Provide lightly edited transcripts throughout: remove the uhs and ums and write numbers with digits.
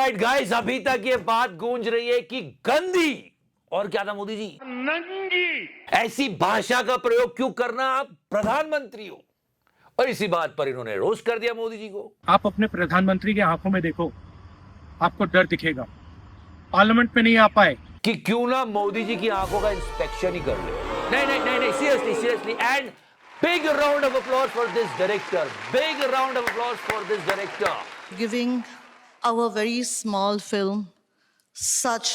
Alright guys, अभी तक ये बात गूंज रही है कि गंदी और क्या था मोदी जी, नंगी ऐसी भाषा का प्रयोग क्यों करना, आप प्रधानमंत्री हो। और इसी बात पर इन्होंने रोस्ट कर दिया मोदी जी को। आप अपने प्रधानमंत्री के आंखों में देखो, आपको डर दिखेगा। पार्लियामेंट में नहीं आ पाए कि क्यों ना मोदी जी की आंखों का इंस्पेक्शन ही कर ले। नहीं नहीं नहीं नहीं, seriously and big round of applause for this director, big round of applause for this director. Giving our very small film such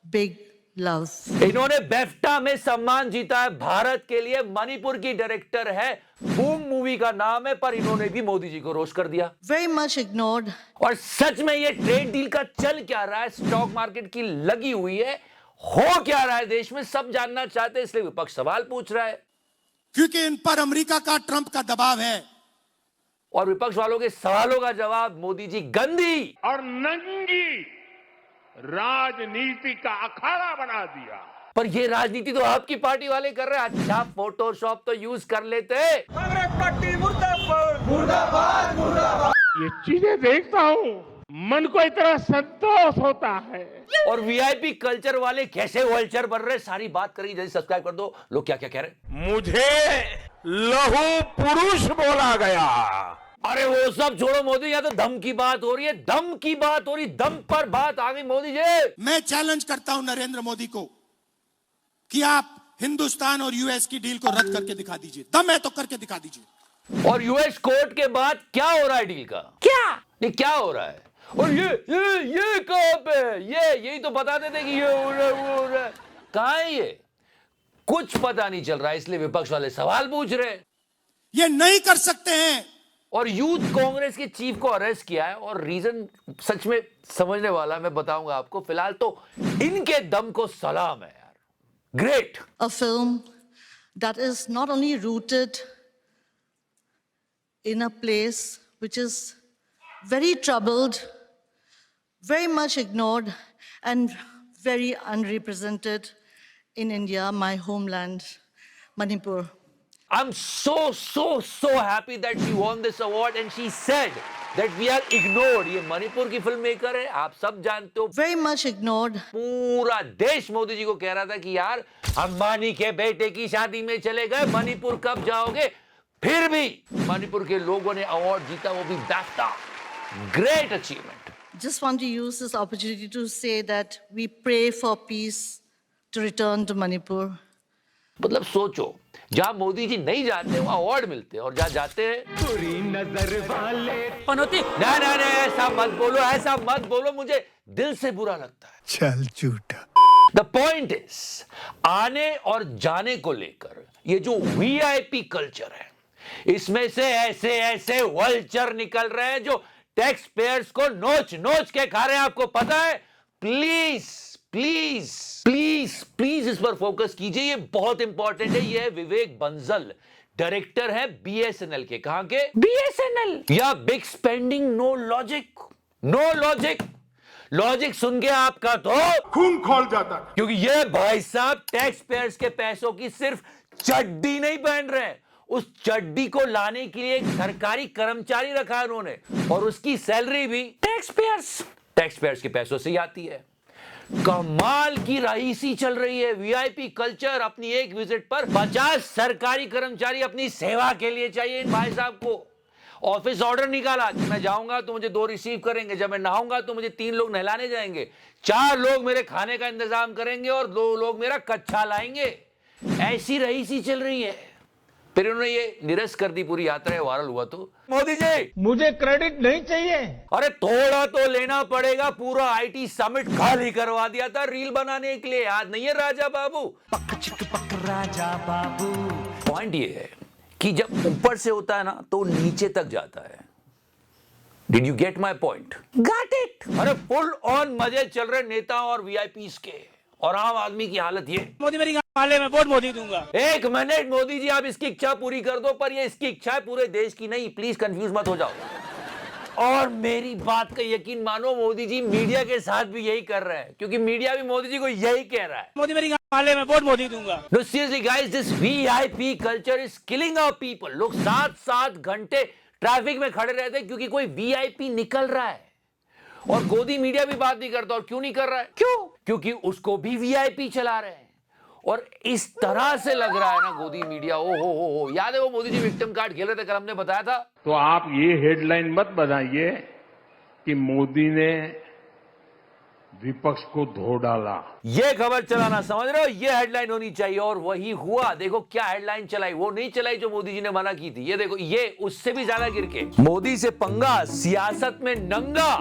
big love. इन्होंने बेफ्टा में सम्मान जीता है भारत के लिए। मणिपुर की डायरेक्टर है, बूम मूवी का नाम है, पर इन्होंने भी मोदी जी को रोस्ट कर दिया। Very much ignored. और सच में ये ट्रेड डील का चल क्या रहा है, स्टॉक मार्केट की लगी हुई है, हो क्या रहा है देश में, सब जानना चाहते हैं, इसलिए विपक्ष सवाल पूछ रहा है। क्योंकि इन पर अमेरिका का, ट्रंप का दबाव है। और विपक्ष वालों के सवालों का जवाब मोदी जी गंदी और नंगी राजनीति का अखाड़ा बना दिया। पर ये राजनीति तो आपकी पार्टी वाले कर रहे हैं। अच्छा, फोटोशॉप तो यूज कर लेते। कांग्रेस पार्टी मुर्दाबाद मुर्दाबाद मुर्दाबाद। ये चीजें देखता हूँ, मन को इतना संतोष होता है। और वीआईपी कल्चर वाले कैसे वल्चर बन रहे, सारी बात करेंगे। जल्दी सब्सक्राइब कर दो। लोग क्या क्या कह रहे हैं। मुझे लहू पुरुष बोला गया। अरे वो सब छोड़ो मोदी, यहाँ तो दम की बात हो रही है, दम की बात हो रही, दम पर बात आ गई मोदी जी। मैं चैलेंज करता हूं नरेंद्र मोदी को कि आप हिंदुस्तान और यूएस की डील को रद्द करके दिखा दीजिए। दम है तो करके दिखा दीजिए। और यूएस कोर्ट के बाद क्या हो रहा है डील का, क्या हो रहा है। और ये कहां पे, यही तो बताते थे कि ये हो रहा है, वो हो रहा है। कहां है ये, कुछ पता नहीं चल रहा है, इसलिए विपक्ष वाले सवाल पूछ रहे हैं। ये नहीं कर सकते हैं। और यूथ कांग्रेस के चीफ को अरेस्ट किया है, और रीजन सच में समझने वाला मैं बताऊंगा आपको। फिलहाल तो इनके दम को सलाम है यार, great. A film that is not only rooted in a place which is very troubled, very much ignored, and very unrepresented in India, my homeland, Manipur. I'm so happy that she won this award and she said that we are ignored. ये मणिपुर की film maker है, आप सब जानते हो। Very much ignored. पूरा देश मोदी जी को कह रहा था कि यार अंबानी के बेटे की शादी में चले गए, मणिपुर कब जाओगे। फिर भी मणिपुर के लोगों ने अवार्ड जीता, वो भी BAFTA. Great achievement. Just want to use this opportunity to say that we pray for peace to return to Manipur. मतलब सोचो, जहां मोदी जी नहीं जाते वहां अवार्ड मिलते हैं, और जहां जाते हैं बुरी नजर वाले पनौती। नहीं, ऐसा मत बोलो, मुझे दिल से बुरा लगता है। चल झूठा। द पॉइंट इज, आने और जाने को लेकर ये जो वीआईपी कल्चर है, इसमें से ऐसे वल्चर निकल रहे हैं जो टैक्स पेयर्स को नोच नोच के खा रहे हैं। आपको पता है। प्लीज प्लीज प्लीज प्लीज इस पर फोकस कीजिए, ये बहुत इंपॉर्टेंट है। ये है विवेक बंसल, डायरेक्टर है बीएसएनएल के। कहां के? बीएसएनएल। या big spending, no logic. Logic सुन के आपका तो खून खोल जाता है। क्योंकि ये भाई साहब टैक्स पेयर्स के पैसों की सिर्फ चड्डी नहीं पहन रहे हैं, उस चड्डी को लाने के लिए एक सरकारी कर्मचारी रखा है उन्होंने, और उसकी सैलरी भी टैक्स पेयर्स के पैसों से ही आती है। कमाल की रईसी चल रही है वीआईपी कल्चर। अपनी एक विजिट पर 50 सरकारी कर्मचारी अपनी सेवा के लिए चाहिए इन भाई साहब को। ऑफिस ऑर्डर निकाला कि मैं जाऊंगा तो मुझे 2 रिसीव करेंगे, जब मैं नहाऊंगा तो मुझे 3 लोग नहलाने जाएंगे, 4 लोग मेरे खाने का इंतजाम करेंगे, और 2 लोग मेरा कच्चा लाएंगे। ऐसी रईसी चल रही है। फिर उन्होंने ये निरस्त कर दी पूरी यात्रा, वायरल हुआ। तो मोदी जी, मुझे क्रेडिट नहीं चाहिए। अरे थोड़ा तो लेना पड़ेगा। पूरा आईटी समिट खाली करवा दिया था रील बनाने के लिए, याद नहीं है राजा बाबू? पक राजा बाबू। पॉइंट ये है कि जब ऊपर से होता है ना तो नीचे तक जाता है। Did you get my point? Got it. अरे फुल ऑन मजे चल रहे नेता और वीआईपीज के, और आम आदमी की हालत ये। मोदी मेरी माले में वोट मोदी दूंगा। एक मिनट मोदी जी, आप इसकी इच्छा पूरी कर दो, पर ये इसकी इच्छा है पूरे देश की नहीं। प्लीज कंफ्यूज मत हो जाओ। और मेरी बात का यकीन मानो, मोदी जी मीडिया के साथ भी यही कर रहे हैं, क्योंकि मीडिया भी मोदी जी को यही कह रहा है। मोदी मेरी माले में वोट मोदी दूंगा। No, seriously guys, this VIP culture is killing our people. लोग 7-7 घंटे ट्रैफिक में खड़े रहते हैं क्योंकि कोई VIP निकल रहा है। और गोदी मीडिया भी बात नहीं करता। और क्यों नहीं कर रहा है? क्यों? क्योंकि उसको भी वीआईपी चला रहे हैं। और इस तरह से लग रहा है ना गोदी मीडिया, ओ हो। याद है वो मोदी जी विक्टिम कार्ड खेल रहे थे, कल हमने बताया था। तो आप ये हेडलाइन मत बनाइए कि मोदी ने विपक्ष को धो डाला। ये खबर चलाना, समझ रहे हो, ये हेडलाइन होनी चाहिए। और वही हुआ। देखो क्या हेडलाइन चलाई, वो नहीं चलाई जो मोदी जी ने मना की थी। ये देखो, ये उससे भी ज्यादा गिर के मोदी से पंगा, सियासत में नंगा,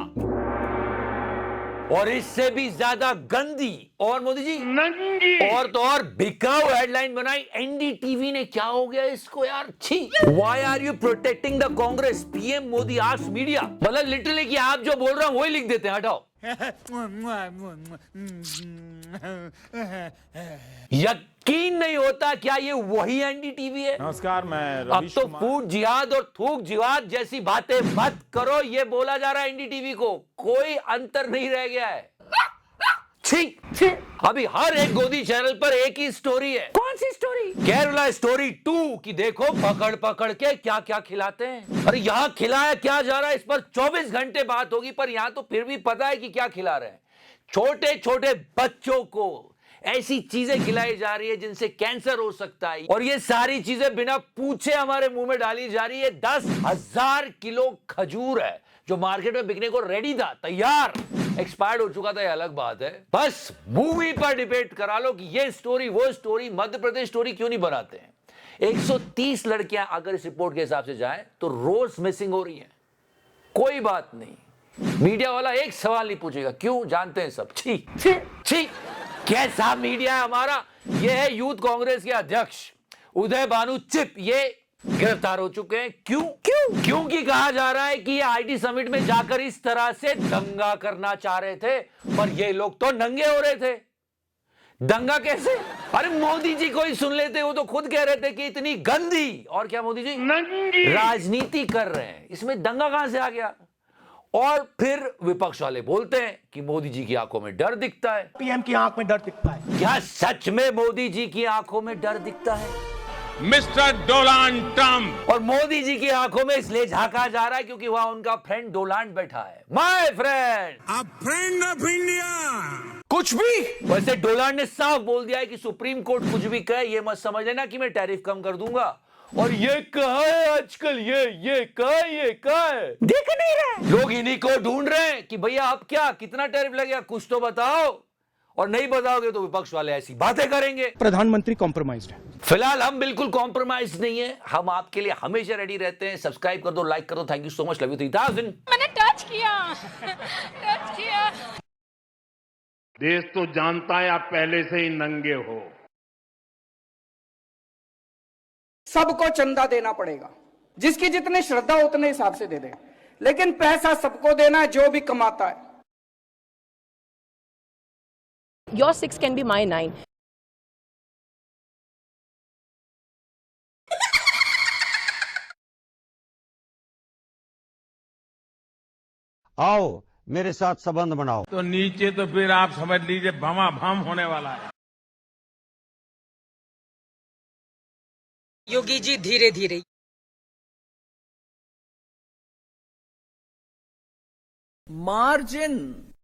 और इससे भी ज्यादा गंदी। और मोदी जी नंगी और तो और बिकाऊ हेडलाइन बनाई। एनडीटीवी ने, क्या हो गया इसको यार, छी। Why are you protecting the Congress, PM Modi asks media. मतलब लिटरली कि आप जो बोल रहे हो वही लिख देते हैं, हटाओ। यकीन नहीं होता क्या ये वही एनडीटीवी है? नमस्कार, मैं अब रवीश तो कुमार। फूट जिहाद और थूक जिहाद जैसी बातें मत करो, ये बोला जा रहा है एनडीटीवी को। कोई अंतर नहीं रह गया है। छी। अभी हर एक गोदी चैनल पर एक ही स्टोरी है। कौन सी स्टोरी? केरला स्टोरी 2 की देखो पकड़ पकड़ के क्या क्या खिलाते हैं। अरे यहां खिलाया क्या जा रहा है, इस पर 24 घंटे बात होगी, पर यहां तो फिर भी पता है कि क्या खिला रहे हैं। छोटे छोटे बच्चों को ऐसी चीजें खिलाई जा रही है जिनसे कैंसर हो सकता है। और ये सारी चीजें बिना पूछे हमारे मुंह में डाली जा रही है। 10,000 किलो खजूर है जो मार्केट में बिकने को रेडी था, तैयार, एक्सपायर्ड हो चुका था, ये अलग बात है। बस मूवी पर डिबेट करा लो कि ये स्टोरी वो स्टोरी, मध्य प्रदेश स्टोरी क्यों नहीं बनाते हैं। 130 लड़कियां अगर इस रिपोर्ट के हिसाब से जाएं तो रोज मिसिंग हो रही हैं। कोई बात नहीं, मीडिया वाला एक सवाल नहीं पूछेगा, क्यों, जानते हैं सब। छी छी छी, कैसा मीडिया है हमारा। ये है यूथ कांग्रेस के अध्यक्ष उदय भानु चिप, ये गिरफ्तार हो चुके हैं। क्योंकि कहा जा रहा है कि ये आईटी समिट में जाकर इस तरह से दंगा करना चाह रहे थे, पर ये लोग तो नंगे हो रहे थे। दंगा कैसे? अरे मोदी जी को ही सुन लेते, वो तो खुद कह रहे थे कि इतनी गंदी, और क्या मोदी जी नंगी राजनीति कर रहे हैं, इसमें दंगा कहां से आ गया? और फिर विपक्ष वाले बोलते हैं कि मोदी जी की आंखों में डर दिखता है। पीएम की आंख में डर दिखता है। क्या सच में मोदी जी की आंखों में डर दिखता है? Mister Donald Trump. और मोदी जी की आंखों में इसलिए झांका जा रहा है क्योंकि वहां उनका फ्रेंड डोनाल्ड बैठा है। My friend, A friend of India. कुछ भी। वैसे डोनाल्ड ने साफ बोल दिया है कि सुप्रीम कोर्ट कुछ भी कहे, ये मत समझ लेना कि मैं टैरिफ कम कर दूंगा। और ये कहा है आजकल, ये कहा है, देख नहीं रहे लोग, इन्हीं को ढूंढ रहे हैं कि भैया अब क्या, कितना टैरिफ लगेगा, कुछ तो बताओ। और नहीं बताओगे तो विपक्ष वाले ऐसी बातें करेंगे। प्रधानमंत्री कॉम्प्रोमाइज्ड है। फिलहाल हम बिल्कुल कॉम्प्रोमाइज नहीं है, हम आपके लिए हमेशा रेडी रहते हैं। सब्सक्राइब कर दो, लाइक कर दो। Thank you so much, love you 3000। मैंने टच किया। देश तो जानता है आप पहले से ही नंगे हो। सबको चंदा देना पड़ेगा, जिसकी जितनी श्रद्धा उतने हिसाब से दे दे, लेकिन पैसा सबको देना है जो भी कमाता है। Your 6 can be my 9. आओ मेरे साथ संबंध बनाओ। तो नीचे तो फिर आप समझ लीजिए भमाभम होने वाला है। योगी जी धीरे धीरे। मार्जिन